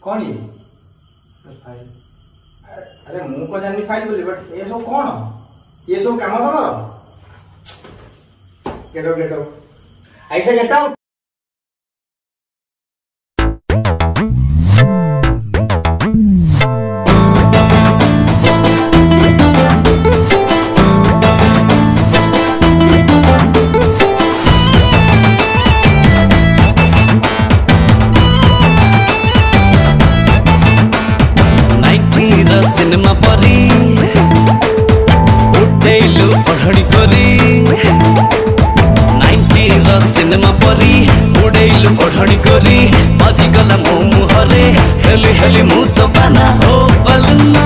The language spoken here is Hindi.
कौन ये? फाइल। अरे मु को जानी फाइल बोली बट ये सब कौन? ये सब काम करो। गेट आउट ऐसे गेट आउट। सिनेमा परी उठेलु पढ़ी करी 90 र सिनेमा परी उड़ेलु पढ़ी करी बाजी गला मो मुहरे हेली हेली मु तो बाना हो बलना।